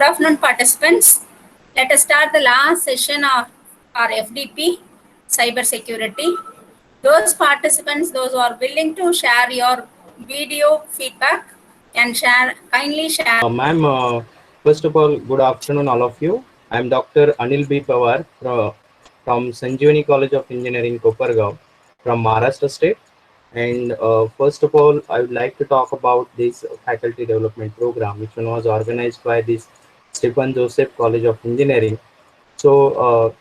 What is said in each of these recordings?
Good afternoon, participants. Let us start the last session of our FDP, cyber security. Those participants, those who are willing to share your video feedback, can kindly share. Ma'am, first of all, good afternoon, all of you. I'm Dr. Anil B. Pawar from Sanjeevani College of Engineering, Kopargaon, from Maharashtra State. And first of all, I would like to talk about this faculty development program, which was organized by this Stephen Joseph College of Engineering. So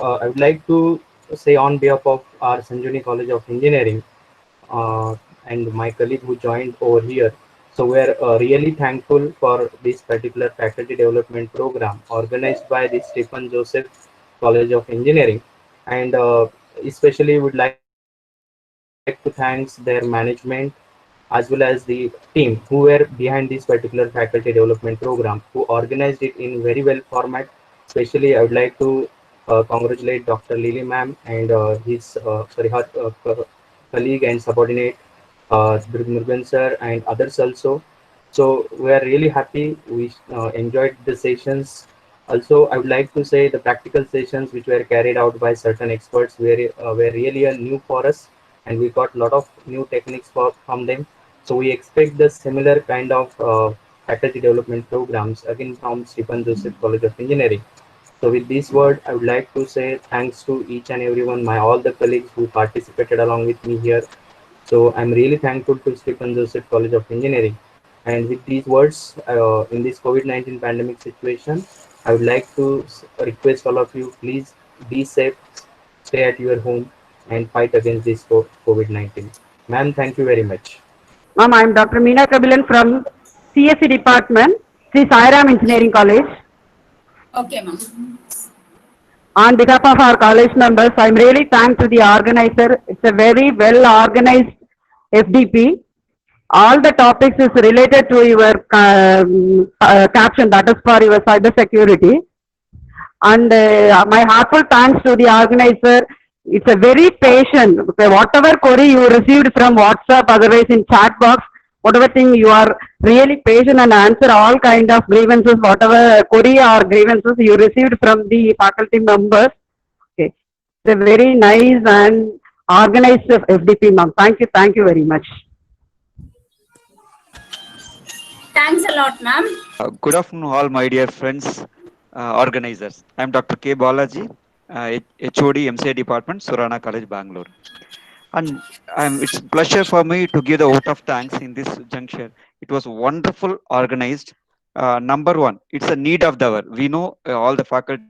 I would like to say on behalf of our Sanjeevani College of Engineering uh, and my colleague who joined over here. So we're really thankful for this particular faculty development program organized by the Stephen Joseph College of Engineering, and especially would like to thanks their management as well as the team who were behind this particular faculty development program, who organized it in very well format. Especially, I would like to congratulate Dr. Lily ma'am and her colleague and subordinate, Murugan sir and others also. So we are really happy. We enjoyed the sessions. Also, I would like to say the practical sessions which were carried out by certain experts were really new for us, and we got a lot of new techniques from them. So we expect the similar kind of faculty development programs again from Stephen Joseph College of Engineering. So with this word, I would like to say thanks to each and everyone, my all the colleagues who participated along with me here. So I'm really thankful to Stephen Joseph College of Engineering. And with these words, in this COVID-19 pandemic situation, I would like to request all of you, please be safe, stay at your home, and fight against this COVID-19. Ma'am, thank you very much. Ma'am, I am Dr. Meena Kabilan from CSE Department, Sri Sairam Engineering College. Okay, ma'am. On behalf of our college members, I am really thankful to the organizer. It's a very well organized FDP. All the topics is related to your caption, that is for your cyber security. And my heartfelt thanks to the organizer. It's a very patient. Whatever query you received from WhatsApp, otherwise in chat box, whatever thing you are really patient and answer all kind of grievances, whatever query or grievances you received from the faculty members. Okay, it's a very nice and organized FDP, ma'am. Thank you very much. Thanks a lot, ma'am. Good afternoon, all my dear friends, organizers. I am Dr. K. Balaji, HOD MCA Department, Surana College, Bangalore. And it's a pleasure for me to give the vote of thanks in this juncture. It was wonderful organized. Number one, it's a need of the hour. We know all the faculty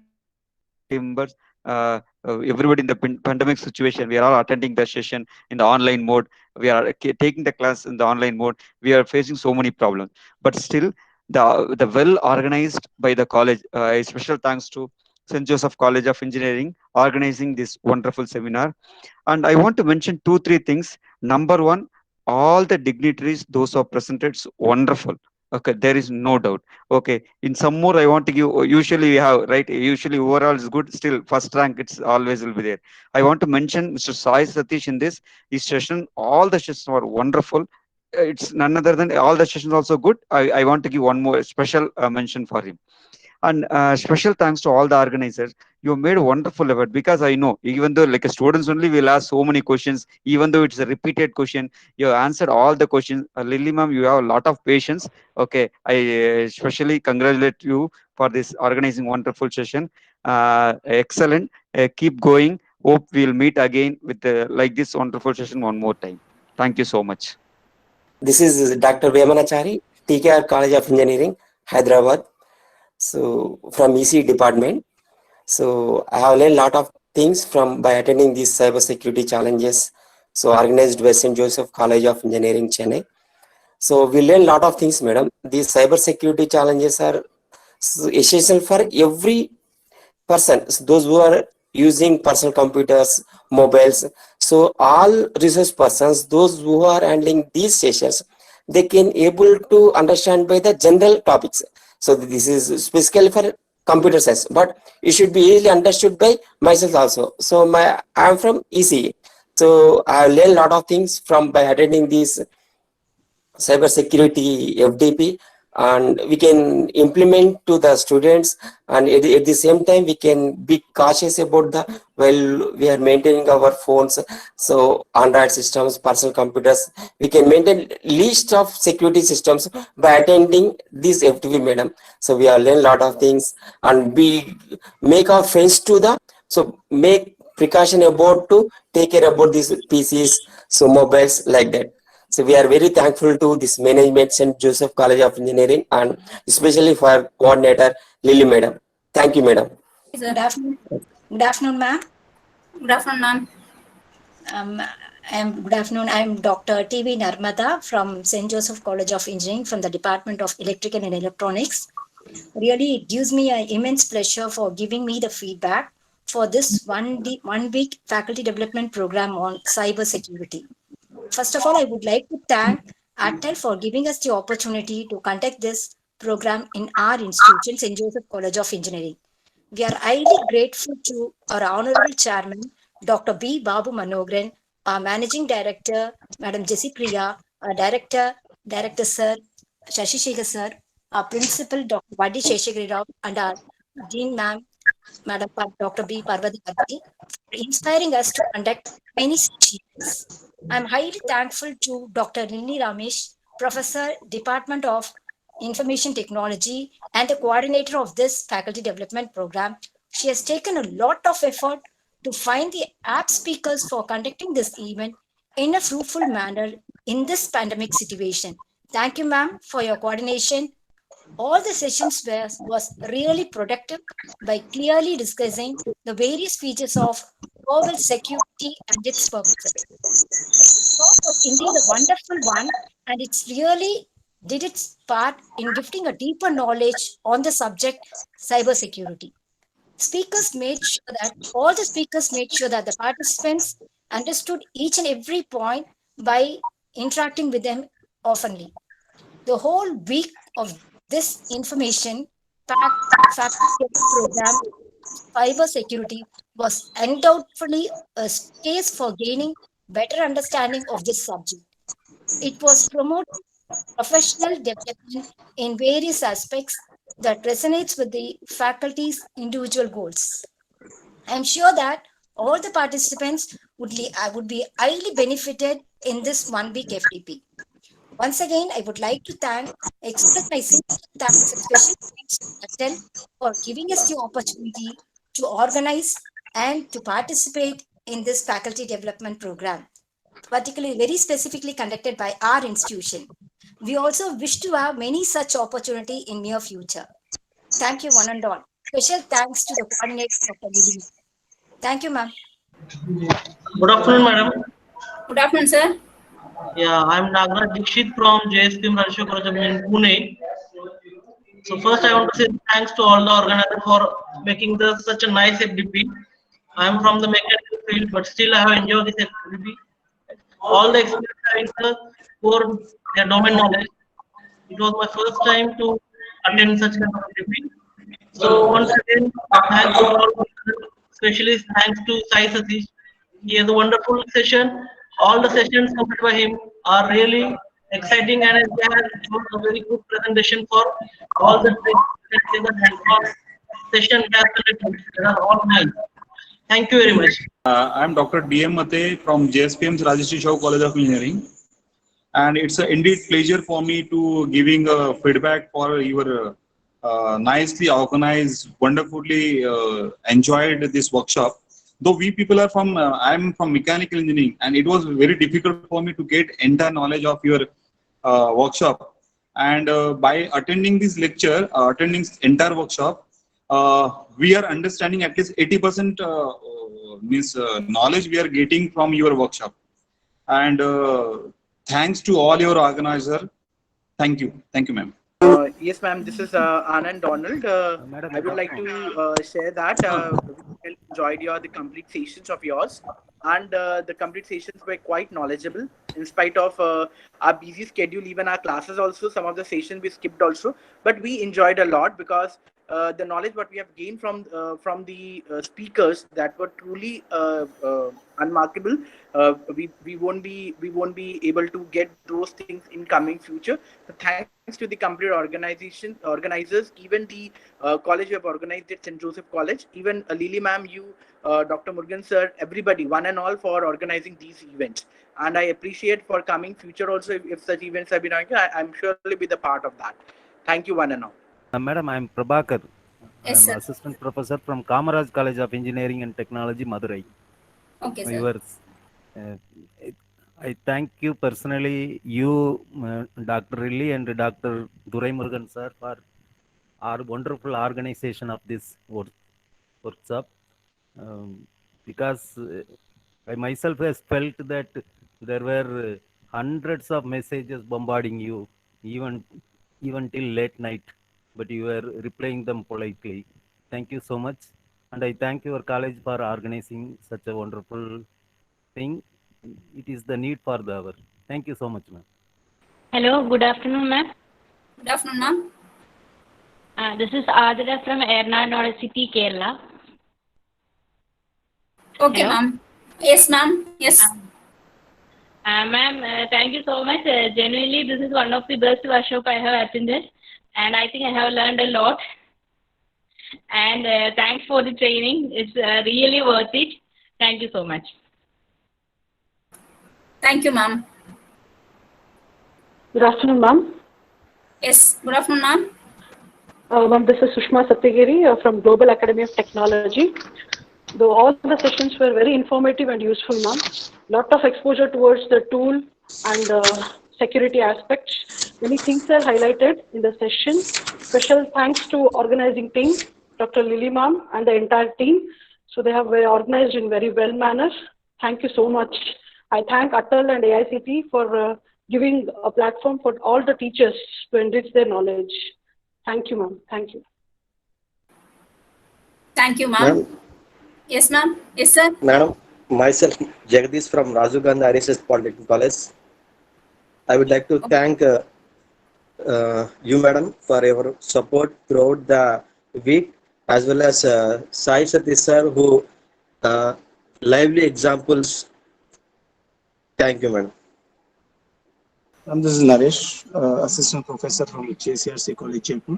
members, everybody in the pandemic situation, we are all attending the session in the online mode. We are taking the class in the online mode. We are facing so many problems, but still the well organized by the college. A special thanks to St. Joseph College of Engineering organizing this wonderful seminar. And I want to mention 2-3 things. Number one, all the dignitaries, those who are presented, wonderful. Okay, there is no doubt. Okay, in some more I want to give. Usually we have, right, usually overall is good. Still first rank, it's always will be there. I want to mention Mr. Sai Satish in this session. All the sessions were wonderful. It's none other than all the sessions also good. I want to give one more special mention for him. And special thanks to all the organizers. You made a wonderful effort, because I know even though like a students only will ask so many questions, even though it's a repeated question, you answered all the questions. Lily ma'am, you have a lot of patience. Okay, I especially congratulate you for this organizing wonderful session. Excellent. Keep going. Hope we'll meet again with like this wonderful session one more time. Thank you so much. This is Dr. Vemanachari, TKR College of Engineering, Hyderabad. So from EC department. So I have learned a lot of things by attending these cyber security challenges. So organized by St. Joseph College of Engineering, Chennai. So we learn a lot of things, madam. These cyber security challenges are essential for every person. So those who are using personal computers, mobiles. So all research persons, those who are handling these sessions, they can able to understand by the general topics. So this is specifically for computer science, but it should be easily understood by myself also. So I am from ECE. So I have learned a lot of things by attending this cyber security FDP. and we can implement to the students, and at the same time we can be cautious about the while we are maintaining our phones. So Android systems, personal computers, we can maintain list of security systems by attending this FTP, madam. So we are learn lot of things, and we make our friends to the, so make precaution about to take care about these PCs, so mobiles like that. So we are very thankful to this management St. Joseph College of Engineering, and especially for coordinator Lily madam. Thank you, madam. Good afternoon. Good afternoon, ma'am. Good afternoon, ma'am. Good afternoon. I'm Dr. T.V. Narmada from St. Joseph College of Engineering from the Department of Electrical and Electronics. Really, it gives me an immense pleasure for giving me the feedback for this one week faculty development program on cyber security. First of all, I would like to thank ATEL for giving us the opportunity to conduct this program in our institution, St. Joseph College of Engineering. We are highly grateful to our Honorable Chairman, Dr. B. Babu Manogran, our Managing Director, Madam Jessie Priya, our Director Sir, Shashi Shekhar Sir, our Principal, Dr. Vadi Sheshagiri Rao, and our Dean Ma'am, Madam Dr. B. Parvati Bharti, for inspiring us to conduct many such events. I'm highly thankful to Dr. Nini Ramesh, Professor, Department of Information Technology, and the coordinator of this faculty development program. She has taken a lot of effort to find the apt speakers for conducting this event in a fruitful manner in this pandemic situation. Thank you, ma'am, for your coordination. All the sessions was really productive by clearly discussing the various features of global security and its purposes. The talk was indeed a wonderful one, and it's really did its part in gifting a deeper knowledge on the subject cybersecurity. All the speakers made sure that the participants understood each and every point by interacting with them oftenly. The whole week of this information packed faculty program cybersecurity was undoubtedly a space for gaining better understanding of this subject. It was promoting professional development in various aspects that resonates with the faculty's individual goals. I'm sure that all the participants would be highly benefited in this 1 week FTP. Once again, I would like to express my sincere thanks, especially thanks to Atal for giving us the opportunity to organize and to participate in this faculty development program, particularly very specifically conducted by our institution. We also wish to have many such opportunity in near future. Thank you, one and all. Special thanks to the coordinator, Dr. Lily. Thank you, ma'am. Good afternoon, madam. Good afternoon, sir. Yeah, I'm Nagaraj Dikshit from JSPM Rajeshwar College in Pune. So first, I want to say thanks to all the organizers for making this such a nice FDP. I'm from the mechanical field, but still I have enjoyed this FDP. All the experience having the core their domain knowledge. It was my first time to attend such kind of FDP. So once again, thanks to all, especially thanks to Sai Satish. He has a wonderful session. All the sessions completed by him are really exciting, and he has shown a very good presentation for all the hands-on session he has conducted. They are all nice. Thank you very much. I'm Dr. D.M. Mate from JSPM's Rajeshri Shaw College of Engineering, and it's indeed pleasure for me to giving feedback for your nicely organized, wonderfully enjoyed this workshop. Though we people are from, I'm from mechanical engineering, and it was very difficult for me to get entire knowledge of your workshop. And by attending this lecture, attending this entire workshop, we are understanding at least 80% knowledge we are getting from your workshop. And thanks to all your organizers. Thank you, ma'am. Yes, ma'am. This is Anand Donald. I would like to share that we enjoyed the complete sessions of yours, and the complete sessions were quite knowledgeable. In spite of our busy schedule, even our classes also, some of the sessions we skipped also, but we enjoyed a lot because the knowledge what we have gained from the speakers that were truly unmarkable. We won't be able to get those things in coming future. So thank to the complete organizers, even the college who have organized it, St. Joseph College, even Lily ma'am, you, Dr. Murugan sir, everybody, one and all, for organizing these events. And I appreciate for coming future also, if such events have been organized, I'm surely be the part of that. Thank you, one and all. Madam, I'm Prabhakar. Yes, I'm sir. assistant professor from Kamaraj College of Engineering and Technology, Madurai. Okay, sir. Viewers, I thank you personally, you, Dr. Rilli and Dr. Durai Murugan sir, for our wonderful organization of this workshop. Because I myself has felt that there were hundreds of messages bombarding you, even till late night, but you were replying them politely. Thank you so much, and I thank your college for organizing such a wonderful thing. It is the need for the hour. Thank you so much, ma'am. Hello, good afternoon, ma'am. Good afternoon, ma'am. This is Adira from Ernakulam City, Kerala. Okay, Hello? ma'am. Yes, ma'am. Yes. Ma'am, thank you so much. Genuinely, this is one of the best workshop I have attended, and I think I have learned a lot. And thanks for the training. It's really worth it. Thank you so much. Thank you, ma'am. Good afternoon, ma'am. Yes. Good afternoon, ma'am. Ma'am, this is Sushma Satyagiri from Global Academy of Technology. Though all the sessions were very informative and useful, ma'am. Lot of exposure towards the tool and security aspects. Many things are highlighted in the session. Special thanks to organizing team, Dr. Lily ma'am and the entire team. So they have organized in very well manner. Thank you so much. I thank Atal and AICT for giving a platform for all the teachers to enrich their knowledge. Thank you, ma'am. Thank you. Thank you, ma'am. Yes, ma'am. Yes, sir. Madam, myself Jagdish from Rajiv Gandhi RSS Polytechnic College. I would like to thank you, madam, for your support throughout the week, as well as Sai Satish sir, who lively examples. Thank you, madam. This is Naresh, assistant professor from JCRC College, Jaipur.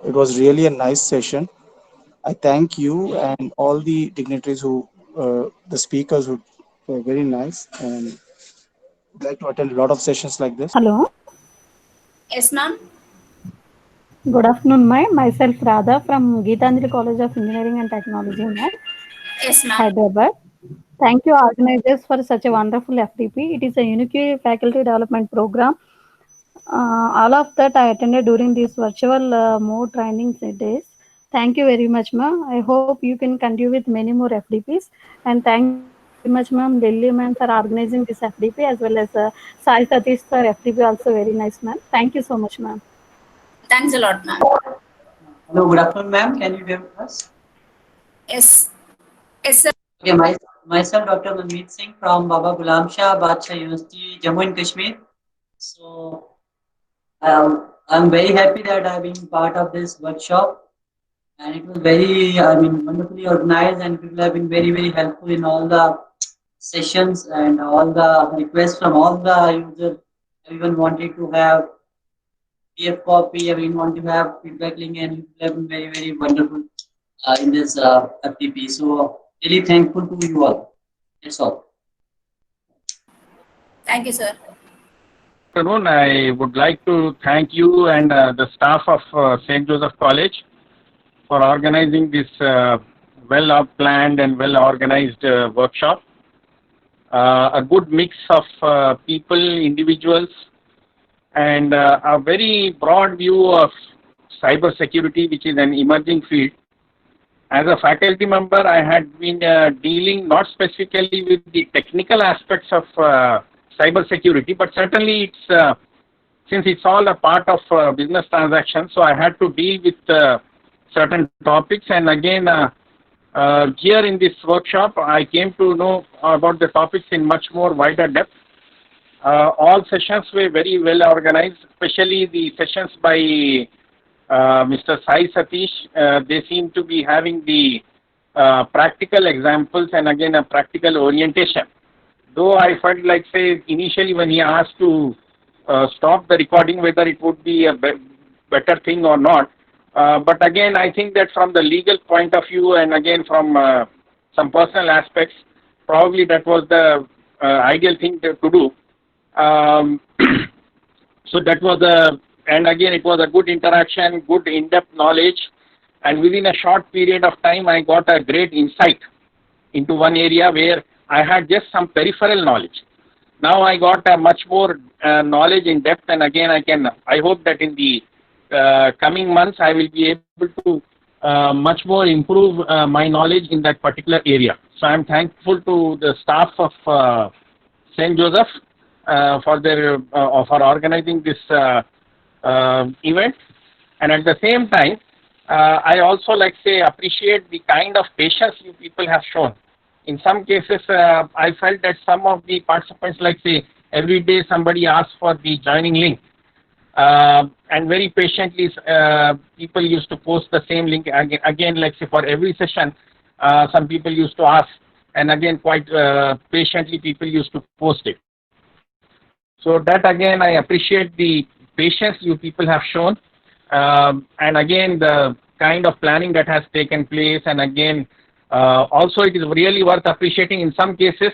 It was really a nice session. I thank you and all the dignitaries who, the speakers who were very nice, and would like to attend a lot of sessions like this. Hello. Yes, ma'am. Good afternoon, myself Radha from Geetanjali College of Engineering and Technology, ma'am. Yes, ma'am. Hyderabad. Thank you, organizers, for such a wonderful FDP. It is a unique faculty development program. All of that I attended during these virtual mode training days. Thank you very much, ma'am. I hope you can continue with many more FDPs. And thank you very much, ma'am, Delhi ma'am, for organizing this FDP, as well as Sai Satish sir, FDP also very nice, ma'am. Thank you so much, ma'am. Thanks a lot, ma'am. Hello, good afternoon, ma'am. Can you hear us? Yes. Yes, sir. Okay, myself, Dr. Manmeet Singh from Baba Ghulam Shah Badshah University, Jammu and Kashmir. So, I'm very happy that I've been part of this workshop. And it was very, wonderfully organized, and people have been very, very helpful in all the sessions and all the requests from all the users. Everyone wanted to have PDF copy, everyone wanted to have feedback link, and people have been very, very wonderful in this FTP. So, really thankful to you all. That's all. Thank you, sir. Good afternoon. I would like to thank you and the staff of St. Joseph College for organizing this well-planned and well-organized workshop. A good mix of people, individuals, and a very broad view of cyber security, which is an emerging field. As a faculty member, I had been dealing not specifically with the technical aspects of cyber security, but certainly it's since it's all a part of business transactions, so I had to deal with certain topics. And again, here in this workshop, I came to know about the topics in much more wider depth. All sessions were very well organized, especially the sessions by Mr. Sai Satish. They seem to be having the practical examples and again a practical orientation. Though I felt like, say, initially when he asked to stop the recording, whether it would be a better thing or not. But again, I think that from the legal point of view, and again from some personal aspects, probably that was the ideal thing to do. So that was and again, it was a good interaction, good in-depth knowledge, and within a short period of time, I got a great insight into one area where I had just some peripheral knowledge. Now I got a much more knowledge in depth, and again, I hope that in the coming months, I will be able to much more improve my knowledge in that particular area. So I'm thankful to the staff of St. Joseph for organizing this event, and at the same time, I also appreciate the kind of patience you people have shown. In some cases, I felt that some of the participants, every day somebody asks for the joining link, and very patiently people used to post the same link again, for every session. Some people used to ask, and again quite patiently people used to post it. So that again, I appreciate the patience you people have shown, and again the kind of planning that has taken place, and again also it is really worth appreciating. In some cases,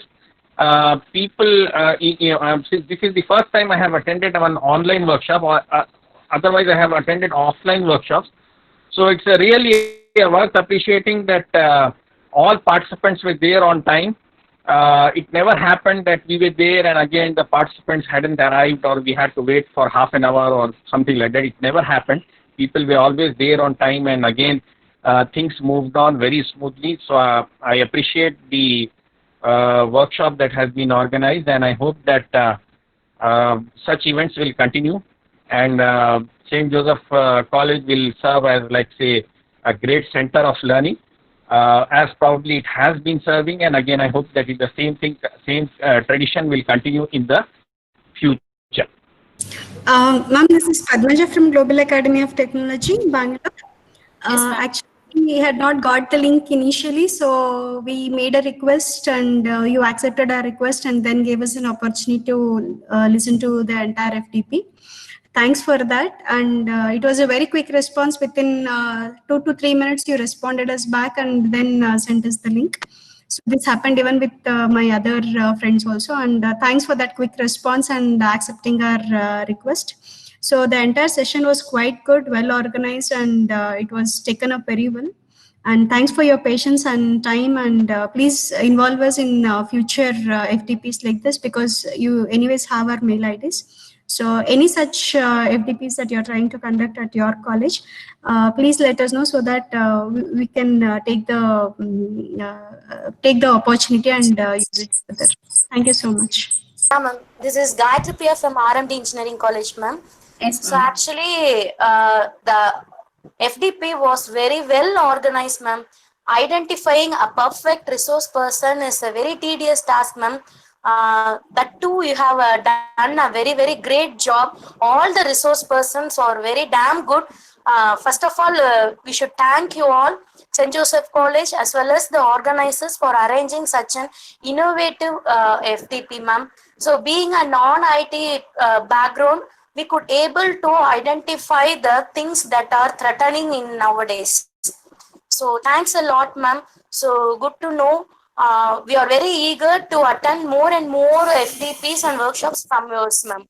people, this is the first time I have attended an online workshop, or otherwise I have attended offline workshops. So it's really worth appreciating that all participants were there on time. It never happened that we were there and again the participants hadn't arrived, or we had to wait for half an hour or something like that. It never happened. People were always there on time, and again things moved on very smoothly. So I appreciate the workshop that has been organized, and I hope that such events will continue, and St. Joseph College will serve as a great center of learning, as probably it has been serving, and again I hope that the same tradition will continue in the future. Ma'am, this is Padmaja from Global Academy of Technology, Bangalore. Actually, we had not got the link initially, so we made a request, and you accepted our request and then gave us an opportunity to listen to the entire FDP. Thanks for that, and it was a very quick response. Within 2 to 3 minutes, you responded us back and then sent us the link. So this happened even with my other friends also, and thanks for that quick response and accepting our request. So the entire session was quite good, well organized, and it was taken up very well. And thanks for your patience and time, and please involve us in future FDPs like this, because you anyways have our mail IDs. So any such FDPs that you're trying to conduct at your college, please let us know so that we can take the opportunity and use it further. Thank you so much. Yeah, ma'am. This is Gayatri Priya from RMD Engineering College, ma'am. Yes, so actually, the FDP was very well organized, ma'am. Identifying a perfect resource person is a very tedious task, ma'am. That too, you have done a very, very great job. All the resource persons are very damn good. First of all, we should thank you all, St. Joseph College, as well as the organizers for arranging such an innovative FDP, ma'am. So being a non-IT background, we could able to identify the things that are threatening in nowadays. So thanks a lot, ma'am. So good to know. We are very eager to attend more and more FDPs and workshops from yours, ma'am.